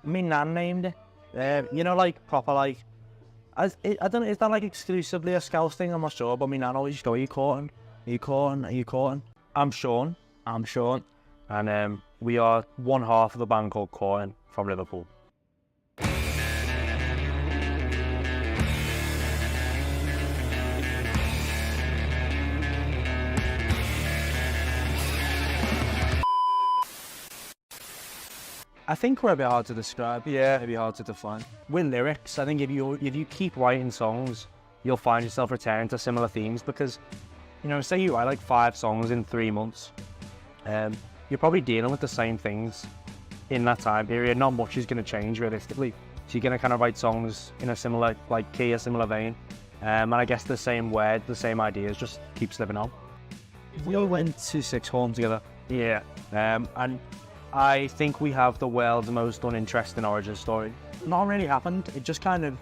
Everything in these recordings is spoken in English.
My nan named it. You know, like proper like. I don't know. Is that like exclusively a Scouse thing? I'm not sure. But my nan always used to go, "Are you courting? Are you courting? Are you courting?" I'm Sean. And we are one half of the band called Courting from Liverpool. I think we're a bit hard to describe. Yeah. Maybe hard to define. With lyrics, I think if you keep writing songs, you'll find yourself returning to similar themes because, you know, say you write like 5 songs in 3 months, you're probably dealing with the same things in that time period. Not much is going to change realistically. So you're going to kind of write songs in a similar like key, a similar vein, and I guess the same word, the same ideas just keep slipping on. We all went to sixth form together. Yeah, and I think we have the world's most uninteresting origin story. Not really happened. It just kind of,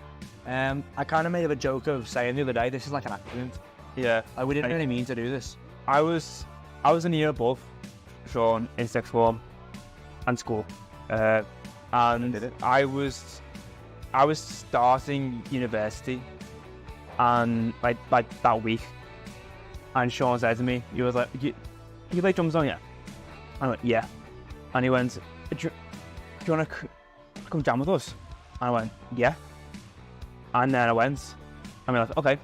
I kind of made a joke of saying the other day, this is like an accident. Yeah, Like, we didn't really mean to do this. I was in a year above Sean in sixth form and school, and I was starting university, and like that week, and Sean said to me, he was like, "You play drums, don't you?" I went, "Yeah," and he went, "Do you want to come jam with us?" And I went, "Yeah," and then I went, and we were like, "Okay."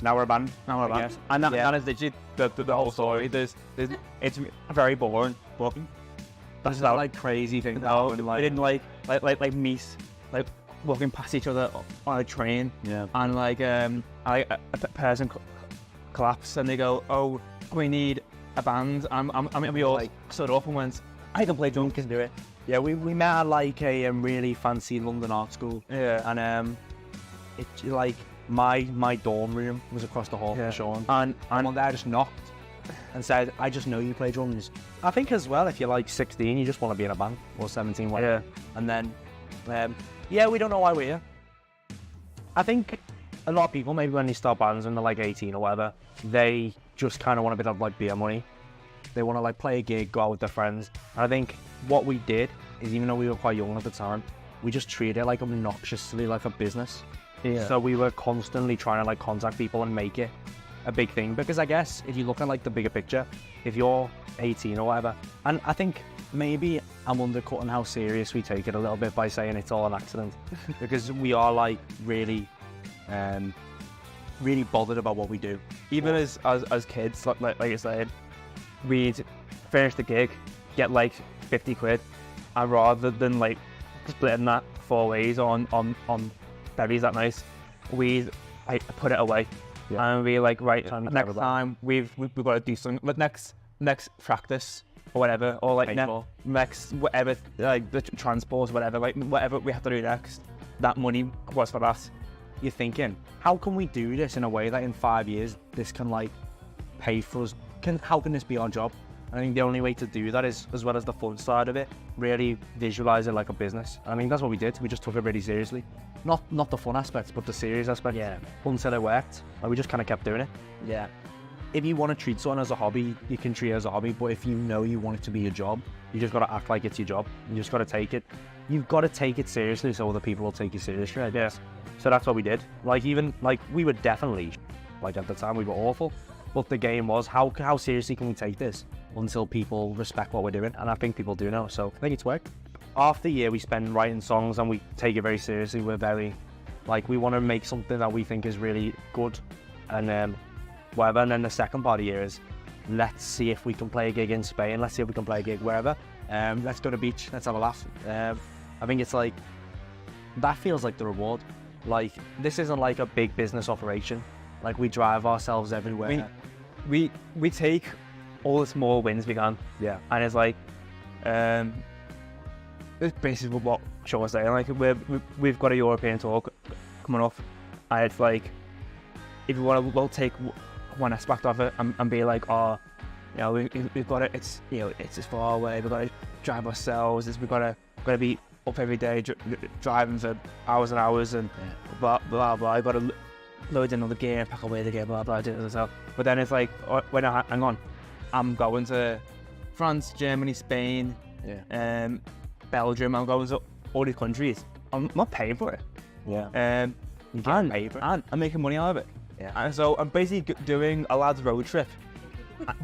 Now we're a band. Yes. And that is literally the whole story. It's very boring, but that's That like crazy thing. no, we didn't like meet, like walking past each other on a train, Yeah. and like a person collapsed and they go, "Oh, we need a band," and we all Like- stood up and went, "I can play drums, can do it." Yeah, we met at like a really fancy London art school. Yeah, And it like my dorm room was across the hall Yeah. from Sean. and And one day I just knocked and said, "I just know you play drums." I think as well, if you're like 16, you just want to be in a band, or 17, whatever. yeah, And then, yeah, we don't know why we're here. I think a lot of people, maybe when they start bands when they're like 18 or whatever, they just kind of want a bit of like beer money. They want to like play a gig, Go out with their friends. And I think what we did is, even though we were quite young at the time, we just treat it like obnoxiously like a business. Yeah. So we were constantly trying to like contact people and make it a big thing, because I guess if you look at like the bigger picture, if you're 18 or whatever, and I think maybe I'm undercutting how serious we take it a little bit by saying it's all an accident, because we are like really bothered about what we do. Even as kids, like you said, we'd finish the gig, get like 50 quid, and rather than like splitting that 4 ways on berries that night, we'd like put it away. Yeah. And we like, right, Time to next cover that. time we've got to do something. Like next practice or whatever, or like Baseball. next whatever, like the transport or whatever, like whatever we have to do next. That money was for that. You're thinking, how can we do this in a way that in 5 years this can like pay for us? How can this be our job? I think the only way to do that is, as well as the fun side of it, really visualize it like a business. I mean, that's what we did. We just took it really seriously. Not the fun aspects, but the serious aspects. Yeah. Until it worked, and we just kind of kept doing it. Yeah. If you want to treat someone as a hobby, you can treat it as a hobby. But if you know you want it to be your job, you just got to act like it's your job. You just got to take it. You've got to take it seriously, so other people will take you seriously, I guess. So that's what we did. Like, even like we were definitely, like at the time we were awful. But the game was, how seriously can we take this until people respect what we're doing? And I think people do now, so I think it's worked. Half the year we spend writing songs and we take it very seriously. We're very, like, we want to make something that we think is really good and whatever. And then the second part of the year is, let's see if we can play a gig in Spain. Let's see if we can play a gig wherever. Let's go to the beach. Let's have a laugh. I think it's like, that feels like the reward. Like, this isn't like a big business operation. Like, we drive ourselves everywhere. We take all the small wins we can. Yeah. And it's like, it's basically what Sean was saying. Like, we've got a European tour coming up, and it's like, if you want to, we'll take one aspect of it and be like, oh, you know, we've got it. It's, you know, it's as far away. We've got to drive ourselves. We've got to be up every day driving for hours and hours and blah blah blah. I've got to load in all the gear, pack away the gear, blah blah, do it myself. But then it's like, hang on, I'm going to France, Germany, Spain, Belgium. I'm going to all these countries. I'm not paying for it. Yeah. And I'm making money out of it. Yeah. And so I'm basically doing a lad's road trip,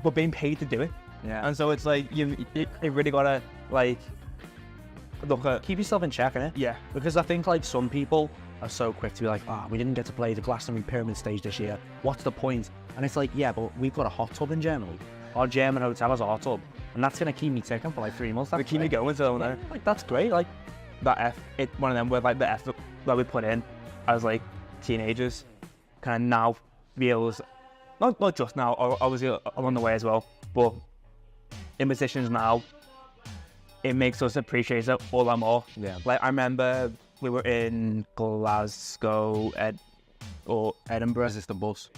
but being paid to do it. Yeah. And so it's like you really gotta like look at Keep yourself in check, innit? yeah. Because I think like some people are so quick to be like, we didn't get to play the Glastonbury Pyramid stage this year. What's the point? And it's like, yeah, but we've got a hot tub in Germany. Our German hotel has a hot tub, and that's gonna keep me ticking for like 3 months. We keep me going till now. Like that's great. Like That one of them where like the effort that we put in as like teenagers, kind of now feels not just now, obviously along the way as well, but in positions now, it makes us appreciate it all that more. Yeah. Like I remember we were in Glasgow or Edinburgh. is this the bus?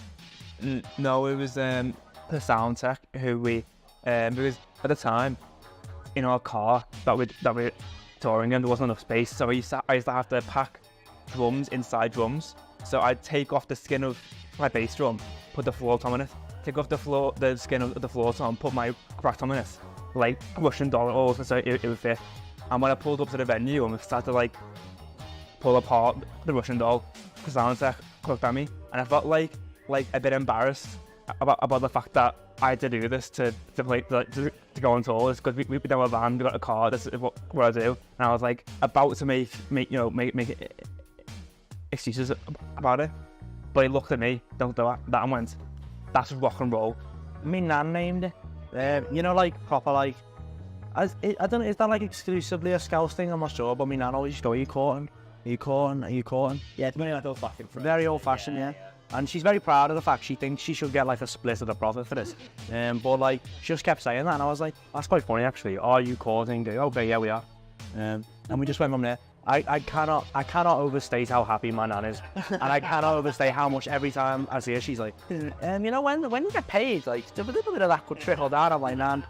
No, it was the sound tech who we because at the time in our car that we're touring in, there wasn't enough space, so I used to have to pack drums inside drums. So I'd take off the skin of my bass drum, put the floor tom in it, take off the skin of the floor tom, put my crack tom in it, like Russian doll all so it would fit. And when I pulled up to the venue and we started to like pull apart the Russian doll, the sound tech looked at me and I felt like a bit embarrassed about the fact that I had to do this to go on tours, because we don't have a van, we got a car, this is what I do. And I was like about to make excuses about it, but he looked at me, don't do that, and went, that's rock and roll. Me nan named it. You know, like proper like. I don't know. Is that like exclusively a Scouse thing? I'm not sure. But me nan always go, "Are you courting? Are you courting? Are you courting?" Yeah, it's very like old-fashioned. Very old-fashioned, yeah. And she's very proud of the fact she thinks she should get like a split of the profit for this. But like she just kept saying that, and I was like, "That's quite funny actually. Are you courting?" Okay, yeah, we are. And we just went from there. I cannot overstate how happy my nan is, and I cannot overstate how much every time I see her, she's like, you know, when you get paid, like a little bit of that could trickle down. I'm like, nan,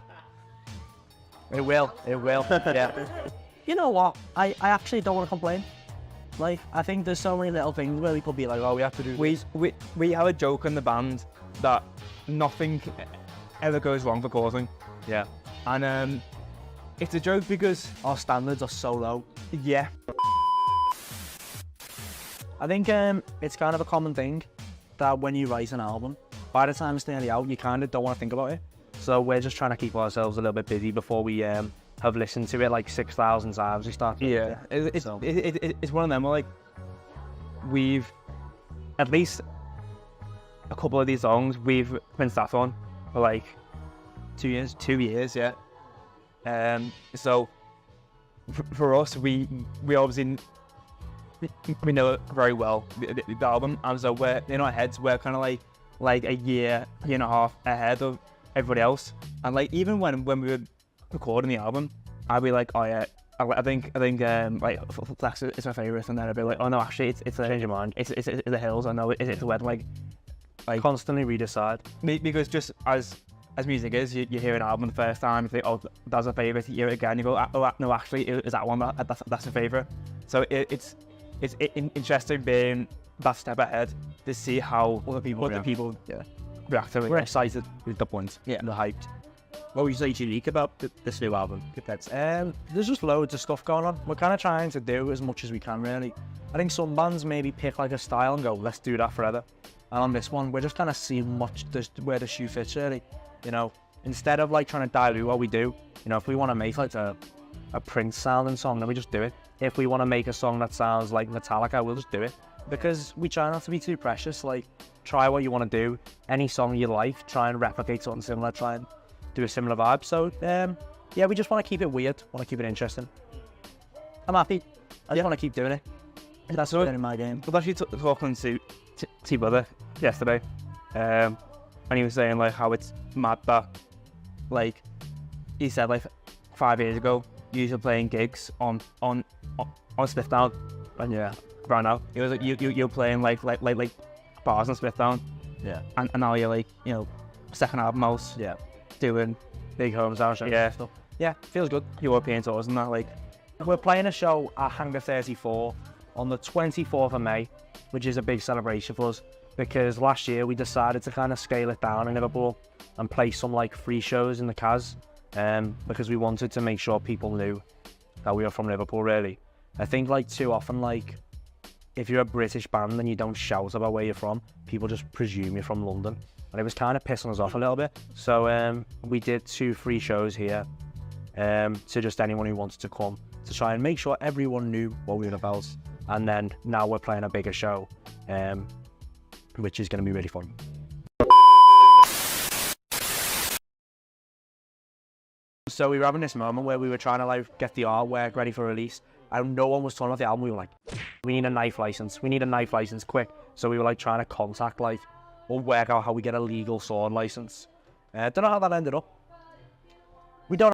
it will, yeah. You know what? I actually don't want to complain. Like, I think there's so many little things where we could be like, oh, we have to do this. We have a joke in the band that nothing ever goes wrong for causing. Yeah. And it's a joke because our standards are so low. Yeah. I think it's kind of a common thing that when you write an album, by the time it's nearly out, you kind of don't want to think about it. So we're just trying to keep ourselves a little bit busy before we have listened to it like 6,000 times. We start. Yeah. It's one of them where like we've at least a couple of these songs we've been sat on for like 2 years. 2 years, yeah. So for us, we obviously we know it very well, the album, and so we're in our heads we're kind of like a year and a half ahead of everybody else. And like even when we were recording the album, I'd be like, oh yeah, I think like Flex is my favourite, and then I'd be like, oh no, actually it's Change your mind. it's the Hills. I know it's the Wedding, like Constantly redecide. because just as music is, you hear an album the first time, you think, oh, that's a favourite, you hear it again, you go, oh, no, actually, is that one that's a favourite? So it's interesting being that step ahead to see how other people react to it. We're excited with the point. Yeah. And the hyped. What would you say is unique about this new album? There's just loads of stuff going on. We're kind of trying to do as much as we can, really. I think some bands maybe pick like a style and go, let's do that forever. And on this one, we're just kind of seeing where the shoe fits, really. You know, instead of like trying to dilute what we do, you know, if we want to make like a Prince sounding song, then we just do it. If we want to make a song that sounds like Metallica, we'll just do it. Because we try not to be too precious. Like, try what you want to do. Any song you like, try and replicate something similar, try and do a similar vibe. So, yeah, we just want to keep it weird, want to keep it interesting. I'm happy. I just want to keep doing it. That's what's in my game. I was actually talking to T-Brother yesterday, and he was saying like how it's mad that, like, he said like 5 years ago, you were playing gigs on Smithdown, and yeah, right now he was like you're playing like bars on Smithdown, yeah, and now you're like, you know, second album house, yeah, doing big home sound shows, yeah, stuff. Yeah, feels good. European tours and that, like. We're playing a show at Hangar 34 on the 24th of May, which is a big celebration for us, because last year we decided to kind of scale it down in Liverpool and play some like free shows in the Cas, because we wanted to make sure people knew that we were from Liverpool, really. I think like too often, like if you're a British band and you don't shout about where you're from, people just presume you're from London. And it was kind of pissing us off a little bit. So we did 2 free shows here to just anyone who wanted to come, to try and make sure everyone knew what we were about. And then now we're playing a bigger show, which is going to be really fun. So we were having this moment where we were trying to like get the artwork ready for release, and no one was talking about the album. We were like, we need a knife license. We need a knife license quick. So we were like trying to contact like, or work out how we get a legal sword license. Don't know how that ended up,